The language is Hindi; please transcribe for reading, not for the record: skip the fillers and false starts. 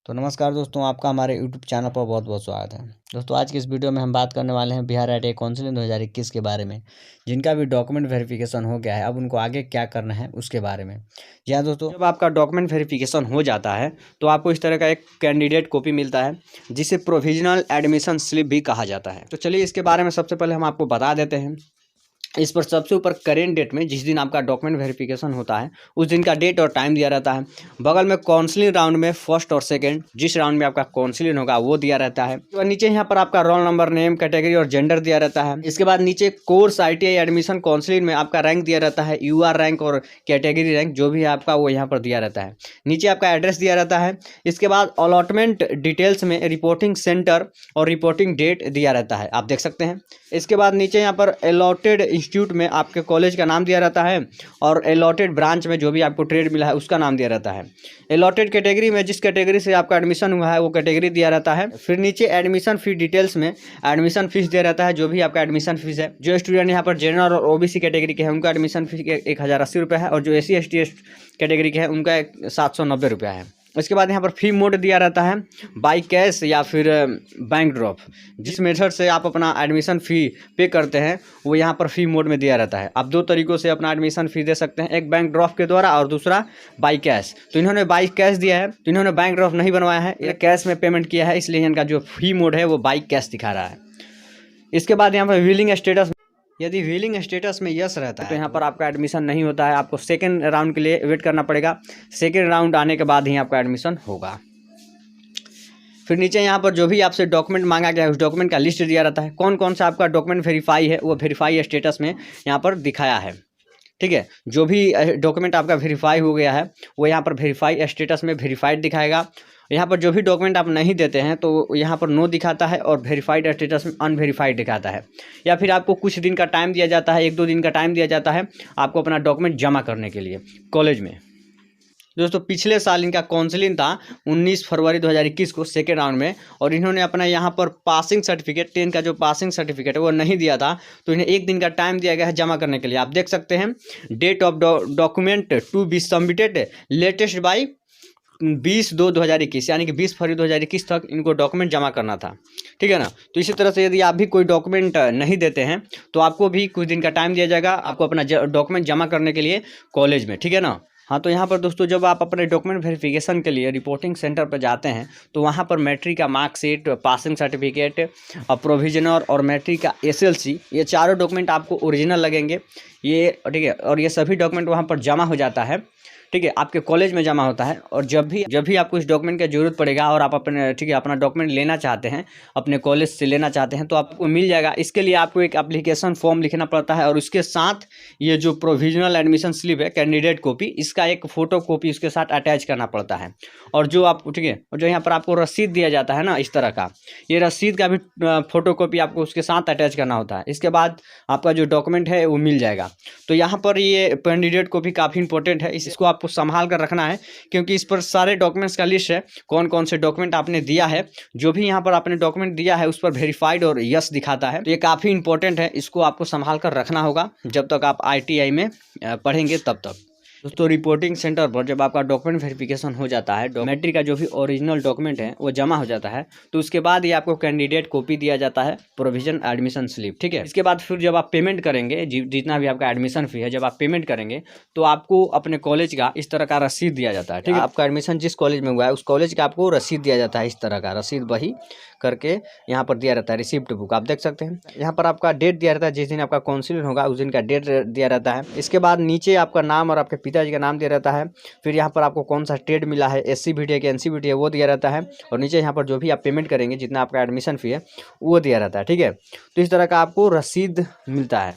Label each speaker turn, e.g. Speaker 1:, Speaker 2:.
Speaker 1: तो नमस्कार दोस्तों, आपका हमारे YouTube चैनल पर बहुत बहुत स्वागत है। दोस्तों, आज की इस वीडियो में हम बात करने वाले हैं बिहार ITI काउंसिलिंग 2021 के बारे में। जिनका भी डॉक्यूमेंट वेरिफिकेशन हो गया है, अब उनको आगे क्या करना है उसके बारे में। जी हाँ दोस्तों, जब आपका डॉक्यूमेंट वेरिफिकेशन हो जाता है तो आपको इस तरह का एक कैंडिडेट कॉपी मिलता है, जिसे प्रोविजनल एडमिशन स्लिप भी कहा जाता है। तो चलिए इसके बारे में सबसे पहले हम आपको बता देते हैं। इस पर सबसे ऊपर करेंट डेट में जिस दिन आपका डॉक्यूमेंट वेरिफिकेशन होता है उस दिन का डेट और टाइम दिया रहता है। बगल में काउंसलिंग राउंड में फर्स्ट और सेकंड, जिस राउंड में आपका काउंसलिंग होगा वो दिया रहता है। तो नीचे यहाँ पर आपका रोल नंबर, नेम, कैटेगरी और जेंडर दिया रहता है। इसके बाद नीचे कोर्स ITI एडमिशन काउंसलिंग में आपका रैंक दिया रहता है, UR रैंक और कैटेगरी रैंक जो भी है आपका वो यहाँ पर दिया रहता है। नीचे आपका एड्रेस दिया रहता है। इसके बाद अलॉटमेंट डिटेल्स में रिपोर्टिंग सेंटर और रिपोर्टिंग डेट दिया रहता है, आप देख सकते हैं। इसके बाद नीचे यहाँ पर अलॉटेड इंस्टीट्यूट में आपके कॉलेज का नाम दिया रहता है और अलॉटेड ब्रांच में जो भी आपको ट्रेड मिला है उसका नाम दिया रहता है। अलॉटेड कैटेगरी में जिस कैटेगरी से आपका एडमिशन हुआ है वो कैटेगरी दिया रहता है। फिर नीचे एडमिशन फी डिटेल्स में एडमिशन फीस दिया रहता है, जो भी आपका एडमिशन फीस है। जो स्टूडेंट यहाँ पर जनरल और OBC कैटेगरी के हैं उनका एडमिशन फीस 1080 रुपये है, और जो SC ST कैटेगरी के हैं उनका 790 रुपया है। इसके बाद यहाँ पर फी मोड दिया रहता है, बाई कैश या फिर बैंक ड्रॉप। जिस मेथड से आप अपना एडमिशन फ़ी पे करते हैं वो यहाँ पर फी मोड में दिया रहता है। आप दो तरीक़ों से अपना एडमिशन फ़ी दे सकते हैं, एक बैंक ड्रॉप के द्वारा और दूसरा बाई कैश। तो इन्होंने बाई कैश दिया है, तो इन्होंने बैंक ड्रॉप नहीं बनवाया है, ये कैश में पेमेंट किया है, इसलिए इनका जो फी मोड है वो बाई कैश दिखा रहा है। इसके बाद यहाँ पर व्हीलिंग स्टेटस, यदि व्हीलिंग स्टेटस में यस रहता है तो यहाँ पर आपका एडमिशन नहीं होता है, आपको सेकेंड राउंड के लिए वेट करना पड़ेगा। सेकेंड राउंड आने के बाद ही आपका एडमिशन होगा। फिर नीचे यहाँ पर जो भी आपसे डॉक्यूमेंट मांगा गया है उस डॉक्यूमेंट का लिस्ट दिया रहता है। कौन कौन सा आपका डॉक्यूमेंट वेरीफाई है वो वेरीफाई स्टेटस में यहाँ पर दिखाया है, ठीक है। जो भी डॉक्यूमेंट आपका वेरीफाई हो गया है वो यहाँ पर वेरीफाई स्टेटस में वेरीफाइड दिखाएगा। यहाँ पर जो भी डॉक्यूमेंट आप नहीं देते हैं तो यहाँ पर नो दिखाता है और वेरीफाइड स्टेटस में अनवेरीफाइड दिखाता है। या फिर आपको कुछ दिन का टाइम दिया जाता है, 1-2 दिन का टाइम दिया जाता है आपको अपना डॉक्यूमेंट जमा करने के लिए कॉलेज में। दोस्तों, पिछले साल इनका काउंसलिंग था 19 फरवरी 2021 को सेकेंड राउंड में, और इन्होंने अपना यहाँ पर पासिंग सर्टिफिकेट, 10 का जो पासिंग सर्टिफिकेट है वो नहीं दिया था, तो इन्हें 1 दिन का टाइम दिया गया है जमा करने के लिए। आप देख सकते हैं date of document to be submitted latest by 20/2/2021, यानी कि 20 फरवरी 2021 तक इनको डॉक्यूमेंट जमा करना था, ठीक है ना। तो इसी तरह से यदि आप भी कोई डॉक्यूमेंट नहीं देते हैं तो आपको भी कुछ दिन का टाइम दिया जाएगा आपको अपना डॉक्यूमेंट जमा करने के लिए कॉलेज में, ठीक है ना। हाँ, तो यहाँ पर दोस्तों जब आप अपने डॉक्यूमेंट वेरिफिकेशन के लिए रिपोर्टिंग सेंटर पर जाते हैं तो वहाँ पर मैट्रिक का मार्कशीट, पासिंग सर्टिफिकेट, प्रोविजनल और मैट्रिक का SLC, ये चारों डॉक्यूमेंट आपको ओरिजिनल लगेंगे, ये ठीक है। और ये सभी डॉक्यूमेंट वहाँ पर जमा हो जाता है, ठीक है, आपके कॉलेज में जमा होता है। और जब भी आपको इस डॉक्यूमेंट की ज़रूरत पड़ेगा और आप अपने ठीक है अपना डॉक्यूमेंट लेना चाहते हैं, अपने कॉलेज से लेना चाहते हैं तो आपको मिल जाएगा। इसके लिए आपको एक एप्लीकेशन फॉर्म लिखना पड़ता है, और उसके साथ ये जो प्रोविजनल एडमिशन स्लिप है, कैंडिडेट कॉपी, इसका एक फ़ोटो कॉपी उसके साथ अटैच करना पड़ता है। और जो आप ठीक है, और जो यहाँ पर आपको रसीद दिया जाता है ना इस तरह का, ये रसीद का भी फ़ोटो कॉपी आपको उसके साथ अटैच करना होता है। इसके बाद आपका जो डॉक्यूमेंट है वो मिल जाएगा। तो यहाँ पर ये कैंडिडेट कॉपी काफ़ी इंपॉर्टेंट है, इसको आपको संभाल कर रखना है, क्योंकि इस पर सारे डॉक्यूमेंट्स का लिस्ट है, कौन कौन से डॉक्यूमेंट आपने दिया है। जो भी यहाँ पर आपने डॉक्यूमेंट दिया है उस पर वेरीफाइड और यस दिखाता है, तो ये काफ़ी इंपॉर्टेंट है, इसको आपको संभाल कर रखना होगा जब तक आप ITI में पढ़ेंगे तब तक। दोस्तों, रिपोर्टिंग सेंटर पर जब आपका डॉक्यूमेंट वेरिफिकेशन हो जाता है, मैट्रिक का जो भी ओरिजिनल डॉक्यूमेंट है वो जमा हो जाता है, तो उसके बाद ये आपको कैंडिडेट कॉपी दिया जाता है, प्रोविजन एडमिशन स्लिप, ठीक है। इसके बाद फिर जब आप पेमेंट करेंगे, जितना भी आपका एडमिशन फी है, जब आप पेमेंट करेंगे तो आपको अपने कॉलेज का इस तरह का रसीद दिया जाता है, ठीक है। आपका एडमिशन जिस कॉलेज में हुआ है उस कॉलेज का आपको रसीद दिया जाता है, इस तरह का रसीद बही करके यहाँ पर दिया रहता है, रिसिप्ट बुक, आप देख सकते हैं। यहाँ पर आपका डेट दिया रहता है, जिस दिन आपका काउंसलिंग होगा उस दिन का डेट दिया रहता है। इसके बाद नीचे आपका नाम और आपके पिताजी का नाम दिया रहता है। फिर यहाँ पर आपको कौन सा ट्रेड मिला है, SC BT है कि NC BT है वो दिया रहता है। और नीचे यहाँ पर जो भी आप पेमेंट करेंगे, जितना आपका एडमिशन फी है वो दिया रहता है, ठीक है। तो इस तरह का आपको रसीद मिलता है।